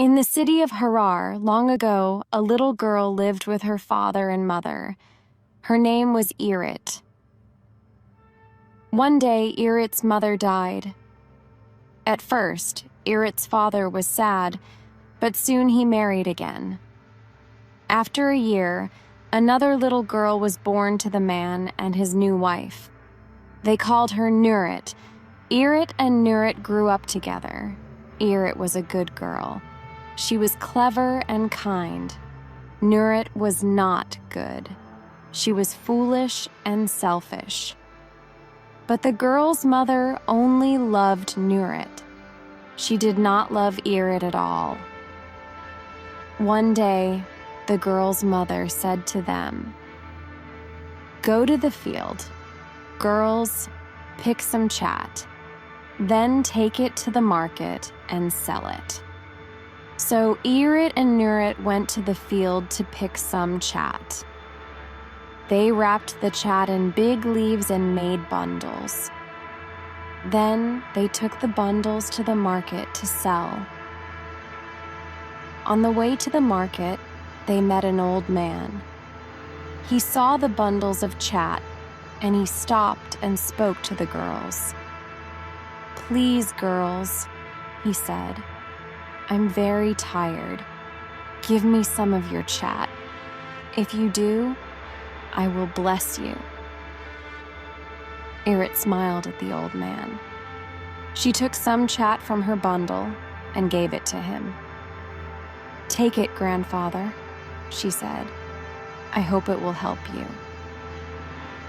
In the city of Harar, long ago, a little girl lived with her father and mother. Her name was Irit. One day, Irit's mother died. At first, Irit's father was sad, but soon he married again. After a year, another little girl was born to the man and his new wife. They called her Nurit. Irit and Nurit grew up together. Irit was a good girl. She was clever and kind. Nurit was not good. She was foolish and selfish. But the girl's mother only loved Nurit. She did not love Irit at all. One day, the girl's mother said to them, "Go to the field. Girls, pick some chat. Then take it to the market and sell it." So Irit and Nurit went to the field to pick some chat. They wrapped the chat in big leaves and made bundles. Then they took the bundles to the market to sell. On the way to the market, they met an old man. He saw the bundles of chat, and he stopped and spoke to the girls. "Please, girls," he said, "I'm very tired. Give me some of your chat. If you do, I will bless you." Irit smiled at the old man. She took some chat from her bundle and gave it to him. "Take it, grandfather," she said. "I hope it will help you."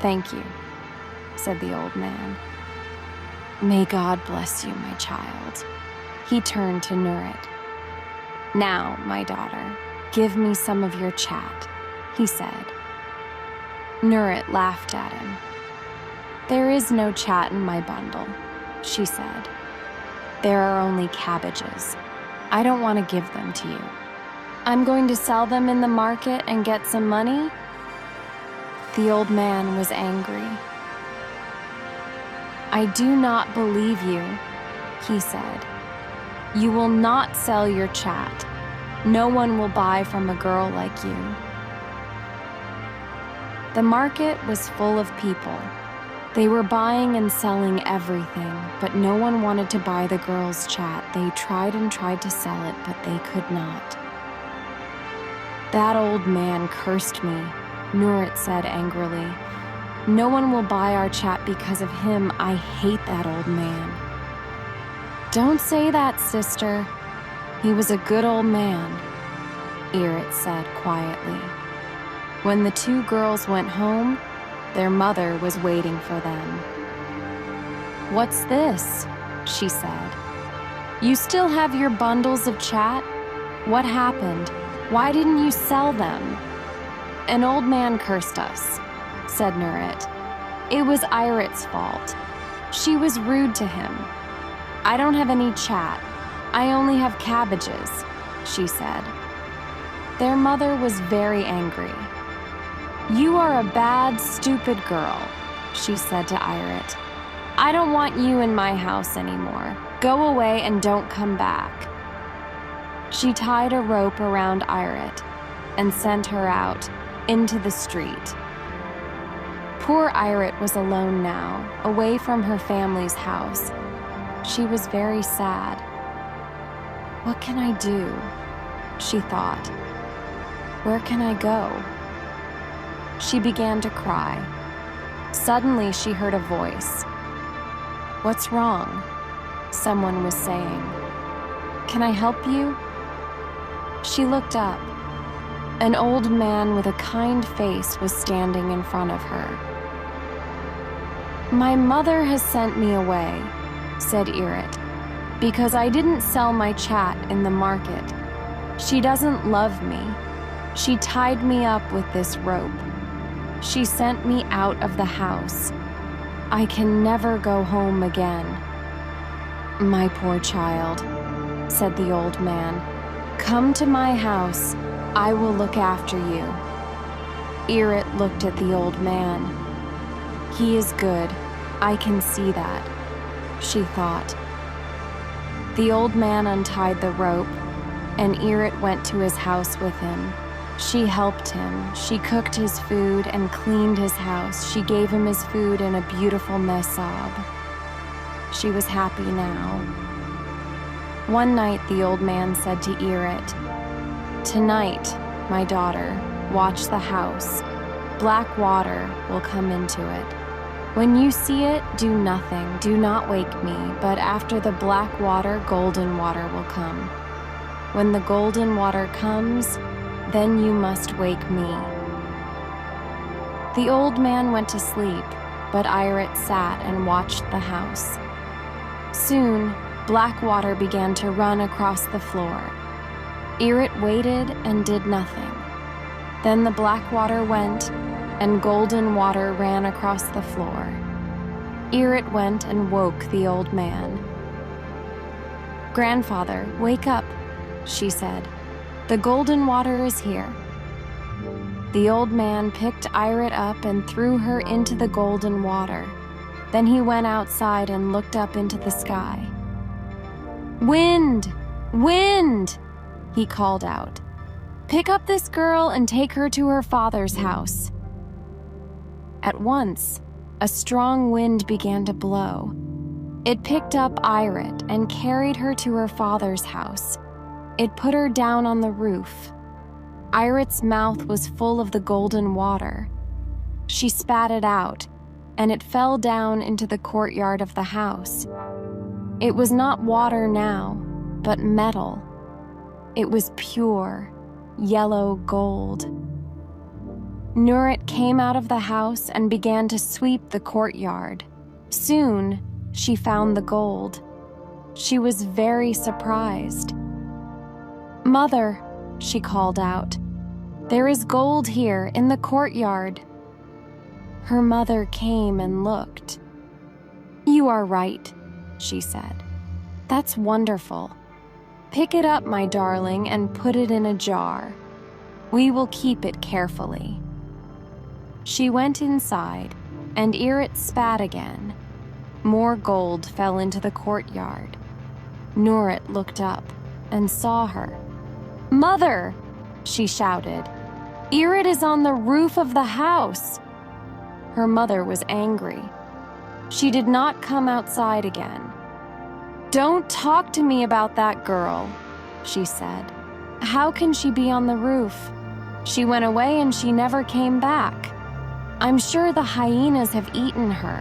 "Thank you," said the old man. "May God bless you, my child." He turned to Nurit. "Now, my daughter, give me some of your chat," he said. Nurit laughed at him. "There is no chat in my bundle," she said. "There are only cabbages. I don't want to give them to you. I'm going to sell them in the market and get some money." The old man was angry. "I do not believe you," he said. "You will not sell your chat. No one will buy from a girl like you." The market was full of people. They were buying and selling everything, but no one wanted to buy the girl's chat. They tried and tried to sell it, but they could not. "That old man cursed me," Nurit said angrily. "No one will buy our chat because of him. I hate that old man." "Don't say that, sister. He was a good old man," Irit said quietly. When the two girls went home, their mother was waiting for them. "What's this?" she said. "You still have your bundles of chat? What happened? Why didn't you sell them?" "An old man cursed us," said Nurit. "It was Irit's fault. She was rude to him. I don't have any chat. I only have cabbages," she said. Their mother was very angry. "You are a bad, stupid girl," she said to Irit. "I don't want you in my house anymore. Go away and don't come back." She tied a rope around Irit and sent her out into the street. Poor Irit was alone now, away from her family's house. She was very sad. "What can I do?" she thought. "Where can I go?" She began to cry. Suddenly, she heard a voice. "What's wrong?" someone was saying. "Can I help you?" She looked up. An old man with a kind face was standing in front of her. "My mother has sent me away," said Irit, "because I didn't sell my chat in the market. She doesn't love me. She tied me up with this rope. She sent me out of the house. I can never go home again." "My poor child," said the old man. "Come to my house. I will look after you." Irit looked at the old man. "He is good. I can see that," she thought. The old man untied the rope, and Irit went to his house with him. She helped him. She cooked his food and cleaned his house. She gave him his food in a beautiful mesab. She was happy now. One night, the old man said to Irit, "Tonight, my daughter, watch the house. Black water will come into it. When you see it, do nothing. Do not wake me, but after the black water, golden water will come. When the golden water comes, then you must wake me." The old man went to sleep, but Irit sat and watched the house. Soon, black water began to run across the floor. Irit waited and did nothing. Then the black water went, and golden water ran across the floor. Irit went and woke the old man. "Grandfather, wake up," she said. "The golden water is here." The old man picked Irit up and threw her into the golden water. Then he went outside and looked up into the sky. "Wind! Wind!" he called out. "Pick up this girl and take her to her father's house." At once, a strong wind began to blow. It picked up Irit and carried her to her father's house. It put her down on the roof. Irit's mouth was full of the golden water. She spat it out, and it fell down into the courtyard of the house. It was not water now, but metal. It was pure, yellow gold. Nurit came out of the house and began to sweep the courtyard. Soon, she found the gold. She was very surprised. "Mother," she called out, "there is gold here in the courtyard." Her mother came and looked. "You are right," she said. "That's wonderful. Pick it up, my darling, and put it in a jar. We will keep it carefully." She went inside, and Irit spat again. More gold fell into the courtyard. Nurit looked up and saw her. "Mother!" she shouted. "Irit is on the roof of the house." Her mother was angry. She did not come outside again. "Don't talk to me about that girl," she said. "How can she be on the roof? She went away and she never came back. I'm sure the hyenas have eaten her."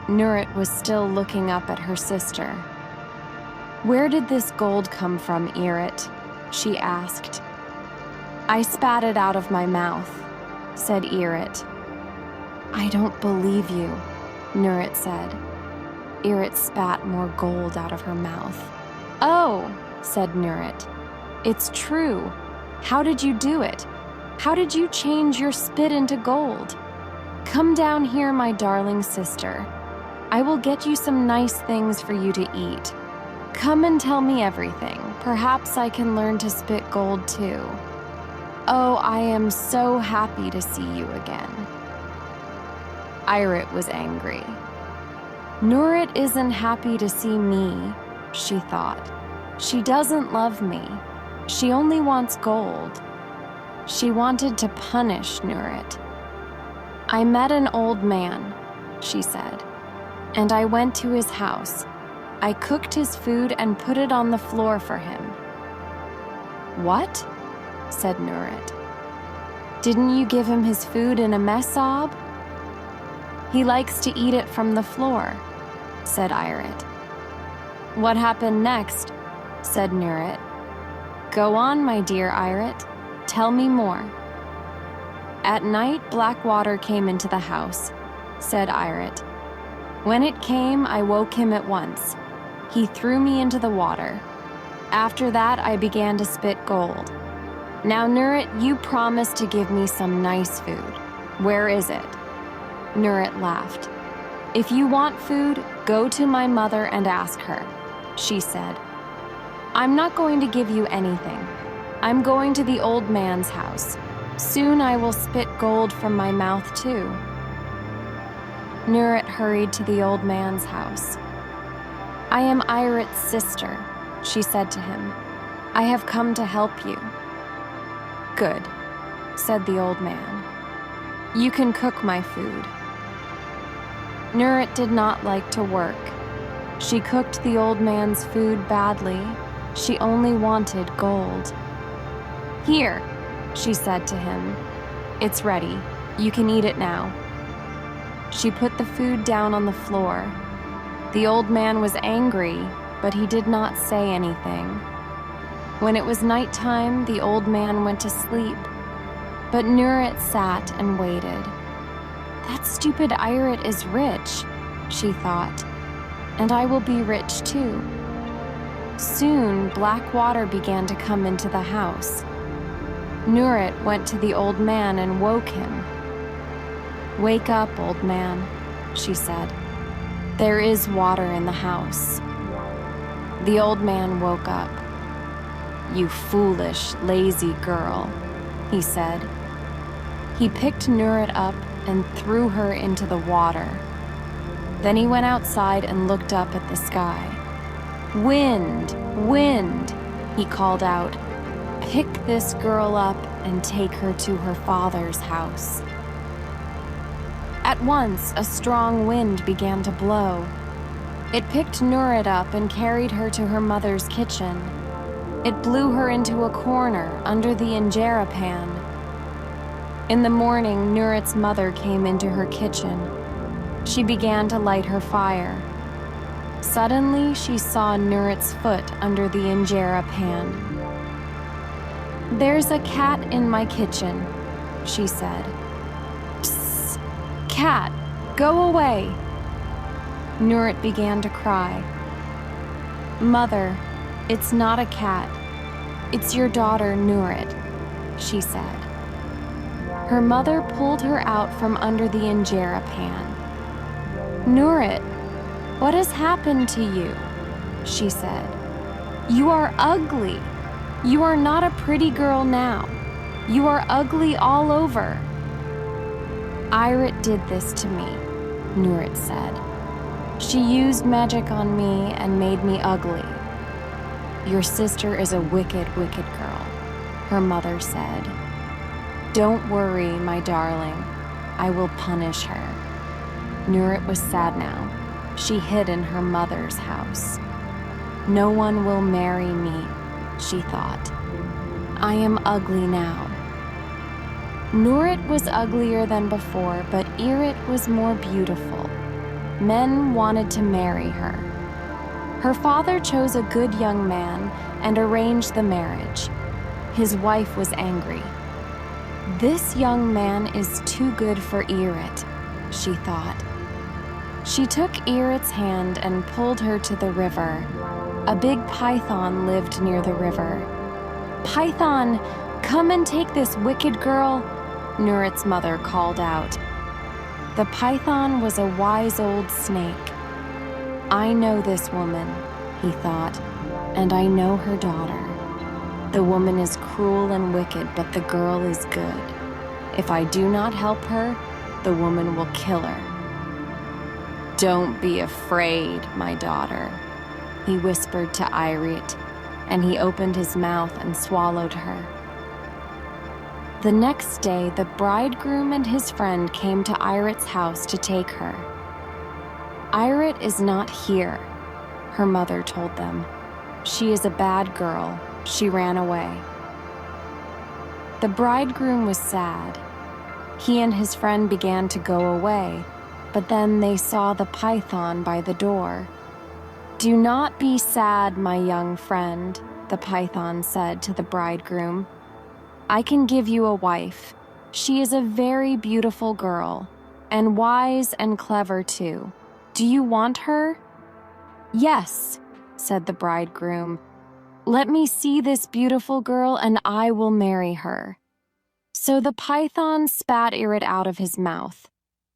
Nurit was still looking up at her sister. "Where did this gold come from, Irit?" she asked. "I spat it out of my mouth," said Irit. "I don't believe you," Nurit said. Irit spat more gold out of her mouth. "Oh," said Nurit, "it's true. How did you do it? How did you change your spit into gold? Come down here, my darling sister. I will get you some nice things for you to eat. Come and tell me everything. Perhaps I can learn to spit gold too. Oh, I am so happy to see you again." Irit was angry. "Nurit isn't happy to see me," she thought. "She doesn't love me. She only wants gold." She wanted to punish Nurit. "I met an old man," she said, "and I went to his house. I cooked his food and put it on the floor for him." "What?" said Nurit. "Didn't you give him his food in a mesab?" "He likes to eat it from the floor," said Irit. "What happened next?" said Nurit. "Go on, my dear Irit. Tell me more." "At night, black water came into the house," said Irit. "When it came, I woke him at once. He threw me into the water. After that, I began to spit gold. Now, Nurit, you promised to give me some nice food. Where is it?" Nurit laughed. "If you want food, go to my mother and ask her," she said. "I'm not going to give you anything. I'm going to the old man's house. Soon I will spit gold from my mouth too." Nurit hurried to the old man's house. "I am Irit's sister," she said to him. I have come to help you." "Good," said the old man. "You can cook my food." Nurit did not like to work. She cooked the old man's food badly. She only wanted gold. "Here," she said to him. "It's ready. You can eat it now." She put the food down on the floor. The old man was angry, but he did not say anything. When it was nighttime, the old man went to sleep, but Nurit sat and waited. "That stupid Irit is rich," she thought, "and I will be rich too." Soon, black water began to come into the house. Nurit went to the old man and woke him. "Wake up, old man," she said. "There is water in the house." The old man woke up. "You foolish, lazy girl," he said. He picked Nurit up and threw her into the water. Then he went outside and looked up at the sky. "Wind, wind," he called out. "Pick this girl up and take her to her father's house." At once, a strong wind began to blow. It picked Nurit up and carried her to her mother's kitchen. It blew her into a corner under the injera pan. In the morning, Nurit's mother came into her kitchen. She began to light her fire. Suddenly, she saw Nurit's foot under the injera pan. "There's a cat in my kitchen," she said. "Psst, cat, go away." Nurit began to cry. "Mother, it's not a cat. It's your daughter, Nurit," she said. Her mother pulled her out from under the injera pan. "Nurit, what has happened to you?" she said. "You are ugly. You are not a pretty girl now. You are ugly all over." "Irit did this to me," Nurit said. "She used magic on me and made me ugly." "Your sister is a wicked, wicked girl," her mother said. "Don't worry, my darling. I will punish her." Nurit was sad now. She hid in her mother's house. "No one will marry me," she thought. "I am ugly now." Nurit was uglier than before, but Irit was more beautiful. Men wanted to marry her. Her father chose a good young man and arranged the marriage. His wife was angry. "This young man is too good for Irit," she thought. She took Irit's hand and pulled her to the river. A big python lived near the river. "Python, come and take this wicked girl," Nurit's mother called out. The python was a wise old snake. "I know this woman," he thought, "and I know her daughter. The woman is cruel and wicked, but the girl is good. If I do not help her, the woman will kill her." "Don't be afraid, my daughter," he whispered to Irit, and he opened his mouth and swallowed her. The next day, the bridegroom and his friend came to Irit's house to take her. "Irit is not here," her mother told them. "She is a bad girl. She ran away." The bridegroom was sad. He and his friend began to go away, but then they saw the python by the door. "Do not be sad, my young friend," the python said to the bridegroom. "I can give you a wife. She is a very beautiful girl, and wise and clever too. Do you want her?" "Yes," said the bridegroom. "Let me see this beautiful girl and I will marry her." So the python spat Irit out of his mouth.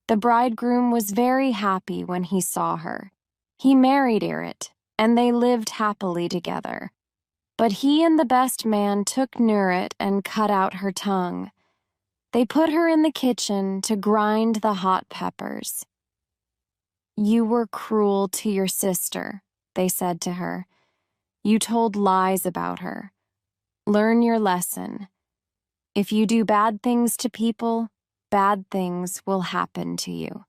The bridegroom was very happy when he saw her. He married Irit, and they lived happily together. But he and the best man took Nurit and cut out her tongue. They put her in the kitchen to grind the hot peppers. "You were cruel to your sister," they said to her. "You told lies about her. Learn your lesson. If you do bad things to people, bad things will happen to you.